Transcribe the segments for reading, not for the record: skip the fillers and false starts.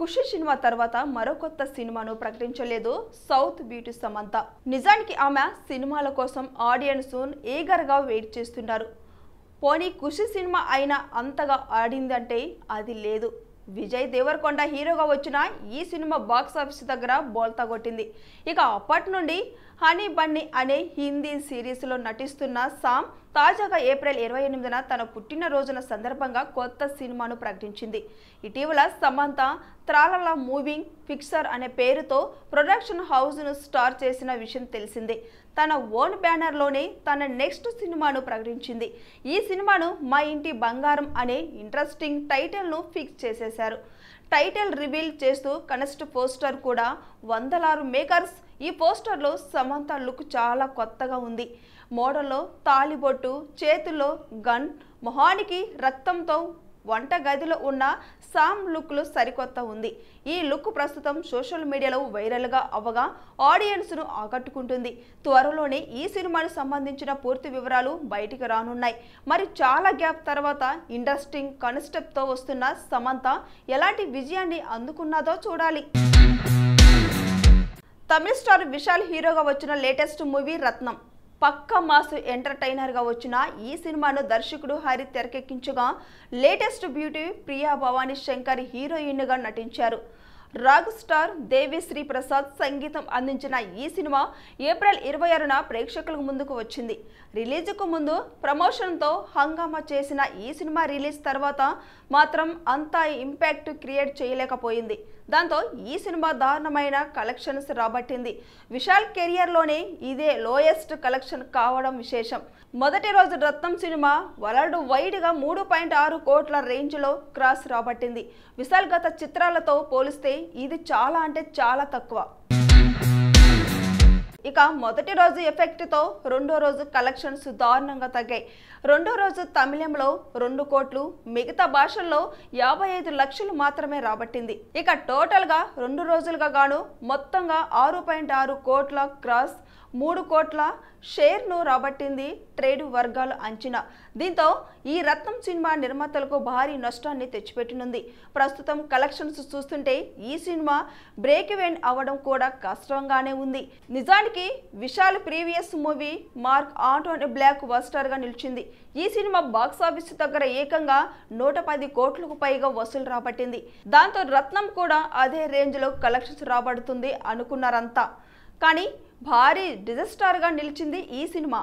ఖుషి cinema తర్వాత మరో కొత్త సినిమాను ప్రకటించలేదు సౌత్ బ్యూటీ సమంత. నిజానికి ఆమె సినిమాల కోసం ఆడియన్స్ ఈగర్ గా వెయిట్ చేస్తున్నారు. పోనీ ఖుషి సినిమా అయినా అంతగా ఆడిందంటే అది లేదు. విజయ్ దేవరకొండ హీరోగా వచ్చిన ఈ సినిమా బాక్స్ ఆఫీస్ దగ్గర బోల్తా కొట్టింది. ఇక అప్పటి నుండి హనీ బన్నీ అనే హిందీ సిరీస్లో నటిస్తున్న సామ్ తాజాగా ఏప్రిల్ 28న తన పుట్టినరోజున సందర్భంగా కొత్త సినిమాను ప్రకటించింది. ఇటీవల సమంత త్రాలలా మూవింగ్ పిక్చర్ అనే పేరుతో ప్రొడక్షన్ హౌస్ను స్టార్ట్ చేసిన విషయం తెలిసిందే. తన ఓన్ బ్యానర్లోనే తన నెక్స్ట్ సినిమాను ప్రకటించింది. ఈ సినిమాను మా ఇంటి బంగారం అనే ఇంట్రెస్టింగ్ టైటిల్ను ఫిక్స్ చేసేశారు. టైటిల్ రివీల్ చేస్తూ కనెక్ట్ పోస్టర్ కూడా వందలారు మేకర్స్. ఈ పోస్టర్లో సమంత లుక్ చాలా కొత్తగా ఉంది. మోడల్లో తాలిబొట్టు, చేతుల్లో గన్, మొహానికి రక్తంతో వంట గదిలో ఉన్న సామ్ లుక్లు సరికొత్త ఉంది. ఈ లుక్ ప్రస్తుతం సోషల్ మీడియాలో వైరల్గా అవ్వగా ఆడియన్స్ను ఆకట్టుకుంటుంది. త్వరలోనే ఈ సినిమాకు సంబంధించిన పూర్తి వివరాలు బయటికి రానున్నాయి. మరి చాలా గ్యాప్ తర్వాత ఇంట్రెస్టింగ్ కాన్సెప్ట్తో వస్తున్న సమంత ఎలాంటి విజయాన్ని అందుకున్నదో చూడాలి. తమిళ స్టార్ విశాల్ హీరోగా వచ్చిన లేటెస్ట్ మూవీ రత్నం. పక్కా మాస్ ఎంటర్టైనర్గా వచ్చిన ఈ సినిమాను దర్శకుడు హరి తెరకెక్కించగా లేటెస్ట్ బ్యూటీ ప్రియా భవానీ శంకర్ హీరోయిన్గా నటించారు. రాక్ స్టార్ దేవిశ్రీ ప్రసాద్ సంగీతం అందించిన ఈ సినిమా ఏప్రిల్ 26న ప్రేక్షకుల ముందుకు వచ్చింది. రిలీజ్కు ముందు ప్రమోషన్తో హంగామా చేసిన ఈ సినిమా రిలీజ్ తర్వాత మాత్రం అంత ఇంపాక్ట్ క్రియేట్ చేయలేకపోయింది. దాంతో ఈ సినిమా దారుణమైన కలెక్షన్స్ రాబట్టింది. విశాల్ కెరియర్లోనే ఇదే లోయెస్ట్ కలెక్షన్ కావడం విశేషం. మొదటి రోజు రత్నం సినిమా వరల్డ్ వైడ్గా 3.6 కోట్ల రేంజ్లో క్రాస్ రాబట్టింది. విశాల్ గత చిత్రాలతో పోలిస్తే ఇది చాలా అంటే చాలా తక్కువ. ఇక మొదటి రోజు ఎఫెక్ట్తో రెండో రోజు కలెక్షన్స్ దారుణంగా తగ్గాయి. రెండో రోజు తమిళంలో 2 కోట్లు, మిగతా భాషల్లో 55 లక్షలు మాత్రమే రాబట్టింది. ఇక టోటల్గా 2 రోజులుగా గాను మొత్తంగా 6.6 కోట్ల క్రాస్, 3 కోట్ల షేర్ను రాబట్టింది ట్రేడ్ వర్గాల అంచనా. దీంతో ఈ రత్నం సినిమా నిర్మాతలకు భారీ నష్టాన్ని తెచ్చిపెట్టనుంది. ప్రస్తుతం కలెక్షన్స్ చూస్తుంటే ఈ సినిమా బ్రేక్ ఈవెన్ అవ్వడం కూడా కష్టంగానే ఉంది. నిజానికి Vishal previous movie Mark Antony బ్లాక్ బస్టర్గా నిలిచింది. ఈ సినిమా బాక్స్ ఆఫీస్ దగ్గర ఏకంగా 110 కోట్లకు పైగా వసూలు రాబట్టింది. దాంతో రత్నం కూడా అదే రేంజ్లో కలెక్షన్స్ రాబడుతుంది అనుకున్నారంతా. కానీ భారీ డిజాస్టర్గా నిలిచింది ఈ సినిమా.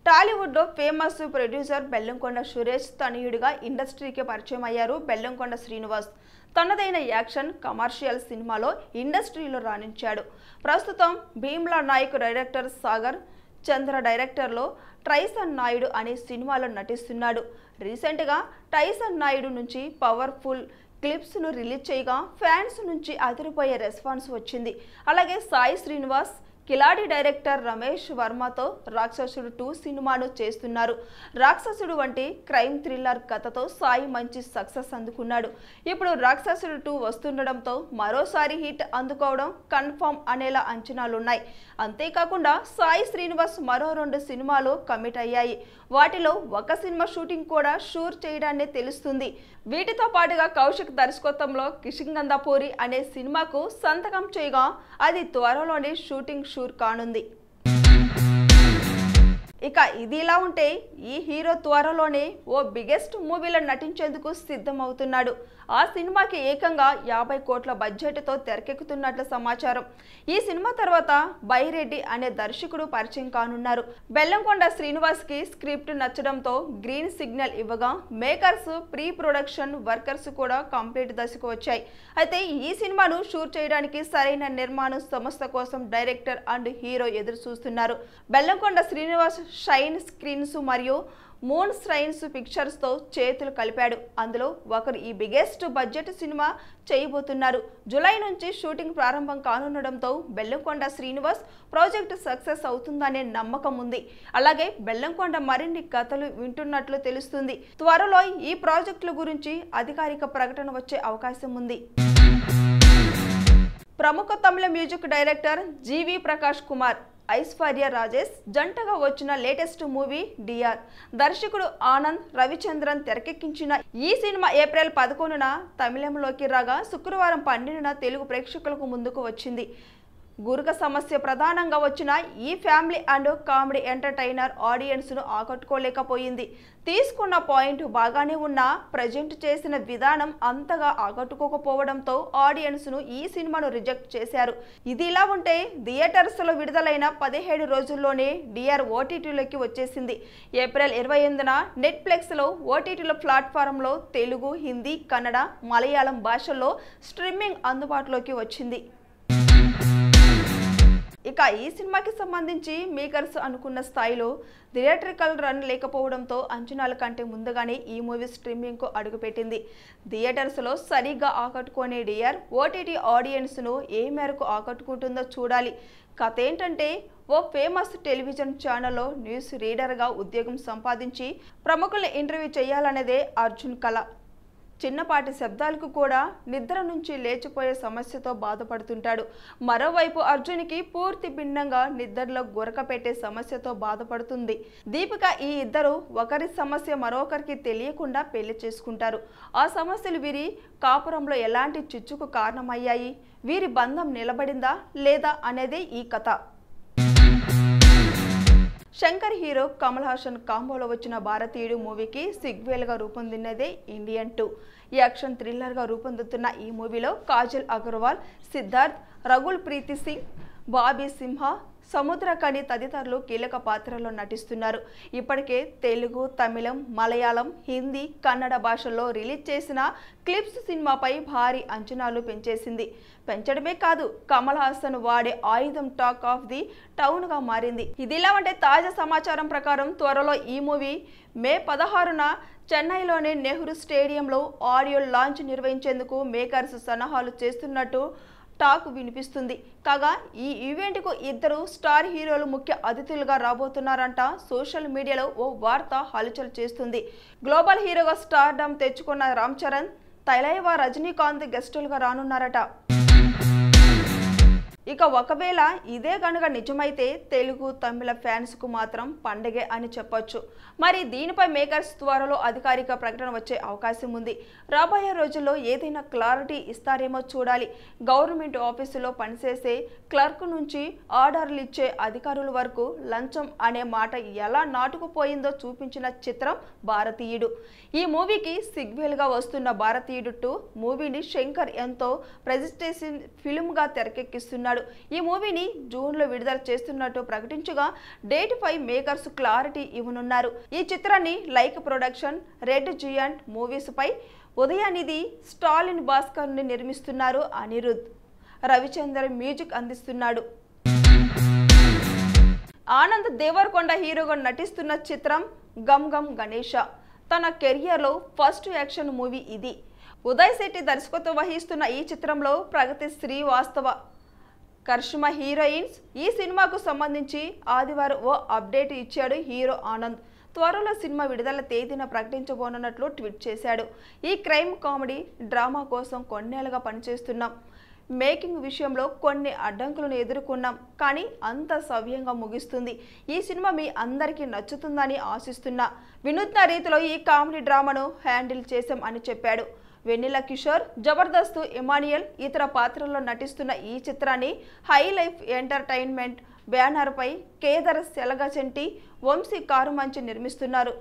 టాలీవుడ్లో ఫేమస్ ప్రొడ్యూసర్ బెల్లంకొండ సురేష్ తనయుడిగా ఇండస్ట్రీకి పరిచయం అయ్యారు బెల్లంకొండ శ్రీనివాస్. తనదైన యాక్షన్ కమర్షియల్ సినిమాలో ఇండస్ట్రీలో రాణించాడు. ప్రస్తుతం భీమ్లా నాయక్ డైరెక్టర్ సాగర్ చంద్ర డైరెక్టర్లో టైసన్ నాయుడు అనే సినిమాలో నటిస్తున్నాడు. రీసెంట్గా టైసన్ నాయుడు నుంచి పవర్ఫుల్ క్లిప్స్ను రిలీజ్ చేయగా ఫ్యాన్స్ నుంచి అదిరిపోయే రెస్పాన్స్ వచ్చింది. అలాగే సాయి శ్రీనివాస్ కిలాడి డైరెక్టర్ రమేష్ వర్మతో రాక్షసుడు 2 సినిమాను చేస్తున్నారు. రాక్షసుడు వంటి క్రైమ్ థ్రిల్లర్ కథతో సాయి మంచి సక్సెస్ అందుకున్నాడు. ఇప్పుడు రాక్షసుడు 2 వస్తుండడంతో మరోసారి హిట్ అందుకోవడం కన్ఫర్మ్ అనేలా అంచనాలున్నాయి. అంతేకాకుండా సాయి శ్రీనివాస్ మరో 2 సినిమాలు కమిట్ అయ్యాయి. వాటిలో ఒక సినిమా షూటింగ్ కూడా షూర్ చేయడాన్ని తెలుస్తుంది. వీటితో పాటుగా కౌశిక్ దర్శకత్వంలో కిషింగంధపూరి అనే సినిమాకు సంతకం చేయగా అది త్వరలోనే షూటింగ్ షూర్ కానుంది. ఇక ఇది ఇలా ఉంటే ఈ హీరో త్వరలోనే ఓ బిగ్గెస్ట్ మూవీలో నటించేందుకు సిద్ధమవుతున్నాడు. ఆ సినిమాకి ఏకంగా 50 కోట్ల బడ్జెట్తో తెరకెక్కుతున్నట్లు సమాచారం. ఈ సినిమా తర్వాత బైరెడ్డి అనే దర్శకుడు పరిచయం కానున్నారు. బెల్లంకొండ శ్రీనివాస్కి స్క్రిప్ట్ నచ్చడంతో గ్రీన్ సిగ్నల్ ఇవ్వగా మేకర్స్ ప్రీ ప్రొడక్షన్ వర్కర్స్ కూడా కంప్లీట్ దశకు వచ్చాయి. అయితే ఈ సినిమాను షూట్ చేయడానికి సరైన నిర్మాణ సంస్థ కోసం డైరెక్టర్ అండ్ హీరో ఎదురు చూస్తున్నారు. బెల్లంకొండ శ్రీనివాస్ షైన్ స్క్రీన్స్ మరియు మూన్ స్ట్రైన్స్ పిక్చర్స్తో చేతులు కలిపాడు. అందులో ఒకరు ఈ బిగ్గెస్ట్ బడ్జెట్ సినిమా చేయబోతున్నారు. జూలై నుంచి షూటింగ్ ప్రారంభం కానుండడంతో బెల్లంకొండ శ్రీనివాస్ ప్రాజెక్ట్ సక్సెస్ అవుతుందనే నమ్మకం ఉంది. అలాగే బెల్లంకొండ మరిన్ని కథలు వింటున్నట్లు తెలుస్తుంది. త్వరలో ఈ ప్రాజెక్టుల గురించి అధికారిక ప్రకటన వచ్చే అవకాశం ఉంది. ప్రముఖ తమిళ మ్యూజిక్ డైరెక్టర్ జీవి ప్రకాష్ కుమార్ ఐశ్వర్య రాజేష్ జంటగా వచ్చిన లేటెస్ట్ మూవీ డిఆర్. దర్శకుడు ఆనంద్ రవిచంద్రన్ తెరకెక్కించిన ఈ సినిమా ఏప్రిల్ 11న తమిళంలోకి రాగా శుక్రవారం 12న తెలుగు ప్రేక్షకులకు ముందుకు వచ్చింది. గురుక సమస్య ప్రధానంగా వచ్చిన ఈ family and comedy entertainer audience ను ఆకట్టుకోలేకపోయింది. తీసుకున్న పాయింట్ బాగానే ఉన్నా ప్రజెంట్ చేసిన విధానం అంతగా ఆకట్టుకోకపోవడంతో ఆడియన్స్ ను ఈ సినిమాను రిజెక్ట్ చేశారు. ఇది ఇలా ఉంటే థియేటర్స్ లో విడుదలైన 17 రోజుల్లోనే డిఆర్ ఓటీటీలోకి వచ్చేసింది. ఏప్రిల్ 28న నెట్ఫ్లిక్స్ లో ఓటీటీల ప్లాట్ఫామ్ లో తెలుగు, హిందీ, కన్నడ, మలయాళం భాషల్లో స్ట్రీమింగ్ అందుబాటులోకి వచ్చింది. ఇక ఈ సినిమాకి సంబంధించి మేకర్స్ అనుకున్న స్థాయిలో థియేట్రికల్ రన్ లేకపోవడంతో అంచనాల కంటే ముందుగానే ఈ మూవీ స్ట్రీమింగ్ కు అడుగుపెట్టింది. థియేటర్స్ లో సరిగ్గా ఆకట్టుకునే డిఆర్ ఓటీటీ ఆడియన్స్ ను ఏ మేరకు ఆకట్టుకుంటుందో చూడాలి. కథ ఏంటంటే ఓ ఫేమస్ టెలివిజన్ ఛానల్లో న్యూస్ రీడర్గా ఉద్యోగం సంపాదించి ప్రముఖుల్ని ఇంటర్వ్యూ చేయాలనేదే అర్జున్ కళ. చిన్నపాటి శబ్దాలకు కూడా నిద్ర నుంచి లేచిపోయే సమస్యతో బాధపడుతుంటాడు. మరోవైపు అర్జున్కి పూర్తి భిన్నంగా నిద్రలో గురక పెట్టే సమస్యతో బాధపడుతుంది దీపిక. ఈ ఇద్దరు ఒకరి సమస్య మరొకరికి తెలియకుండా పెళ్లి చేసుకుంటారు. ఆ సమస్యలు వీరి కాపురంలో ఎలాంటి చిచ్చుకు కారణమయ్యాయి, వీరి బంధం నిలబడిందా లేదా అనేదే ఈ కథ. శంకర్ హీరో కమల్ హాసన్ కాంబోలో వచ్చిన భారతీయుడు మూవీకి సిగ్వేల్గా రూపొందినదే ఇండియన్ 2. యాక్షన్ థ్రిల్లర్గా రూపొందుతున్న ఈ మూవీలో కాజల్ అగర్వాల్, సిద్ధార్థ్, రఘుల్ ప్రీతి సింగ్, బాబీ సింహ, సముద్రకని తదితరులు కీలక పాత్రల్లో నటిస్తున్నారు. ఇప్పటికే తెలుగు, తమిళం, మలయాళం, హిందీ, కన్నడ భాషల్లో రిలీజ్ చేసిన క్లిప్స్ సినిమాపై భారీ అంచనాలు పెంచడమే కాదు, కమల్ హాసన్ వాడే ఆయుధం టాక్ ఆఫ్ ది టౌన్ గా మారింది. ఇదిలా ఉంటే తాజా సమాచారం ప్రకారం త్వరలో ఈ మూవీ మే 16న చెన్నైలోని నెహ్రూ స్టేడియంలో ఆడియో లాంచ్ నిర్వహించేందుకు మేకర్స్ సన్నాహాలు చేస్తున్నట్టు టాక్ వినిపిస్తుంది. కాగా ఈ ఈవెంట్కు ఇద్దరు స్టార్ హీరోలు ముఖ్య అతిథులుగా రాబోతున్నారంట. సోషల్ మీడియాలో ఓ వార్త హల్చల్ చేస్తుంది. గ్లోబల్ హీరోగా స్టార్డమ్ తెచ్చుకున్న రామ్ చరణ్, తలైవా రజనీకాంత్ గెస్టులుగా రానున్నారట. ఇక ఒకవేళ ఇదే కనుక నిజమైతే తెలుగు, తమిళ ఫ్యాన్స్ కు మాత్రం పండగే అని చెప్పొచ్చు. మరి దీనిపై మేకర్స్ త్వరలో అధికారిక ప్రకటన వచ్చే అవకాశం ఉంది. రాబోయే రోజుల్లో ఏదైనా క్లారిటీ ఇస్తారేమో చూడాలి. గవర్నమెంట్ ఆఫీసులో పనిచేసే క్లర్క్ నుంచి ఆర్డర్లు ఇచ్చే అధికారుల వరకు లంచం అనే మాట ఎలా నాటుకుపోయిందో చూపించిన చిత్రం భారతీయుడు. ఈ మూవీకి సిగ్వేల్గా వస్తున్న భారతీయుడు 2 మూవీని శంకర్ ఎంతో ప్రెజెంటేషన్ ఫిల్మ్ గా తెరకెక్కిస్తున్నాడు. ఈ మూవీని జూన్ లో విడుదల చేస్తున్నట్టు ప్రకటించగా డేట్ పై మేకర్స్ క్లారిటీ ఇవ్వనున్నారు. ఈ చిత్రాన్ని Lyca production, Red Giant Movies పై ఉదయనిధి, స్టాలిన్ భాస్కర్ ని నిర్మిస్తున్నారు. అనిరుద్ రవిచంద్రన్ మ్యూజిక్ అందిస్తున్నాడు. ఆనంద్ దేవరకొండ హీరోగా నటిస్తున్న చిత్రం గమ్ గమ్ గణేష. తన కెరియర్లో ఫస్ట్ యాక్షన్ మూవీ ఇది. ఉదయ్ శెట్టి దర్శకత్వం వహిస్తున్న ఈ చిత్రంలో ప్రగతి శ్రీవాస్తవ, కరిష్మా హీరోయిన్స్. ఈ సినిమాకు సంబంధించి ఆదివారం ఓ అప్డేట్ ఇచ్చాడు హీరో ఆనంద్. త్వరలో సినిమా విడుదల తేదీన ప్రకటించబోనున్నట్లు ట్వీట్ చేశాడు. ఈ క్రైమ్ కామెడీ డ్రామా కోసం కొన్నేళ్లుగా పనిచేస్తున్నాం. మేకింగ్ విషయంలో కొన్ని అడ్డంకులను ఎదుర్కొన్నాం, కానీ అంత సవ్యంగా ముగిస్తుంది. ఈ సినిమా మీ అందరికీ నచ్చుతుందని ఆశిస్తున్నా. వినూత్న రీతిలో ఈ కామెడీ డ్రామాను హ్యాండిల్ చేశాం అని చెప్పాడు. వెన్నెల కిషోర్, జబర్దస్త్ ఇమానియల్ ఇతర పాత్రల్లో నటిస్తున్న ఈ చిత్రాన్ని హై లైఫ్ ఎంటర్టైన్మెంట్ బ్యానర్ పై కేదర్ సెలగచెంటి, వంశీ కారుమంచి నిర్మిస్తున్నారు.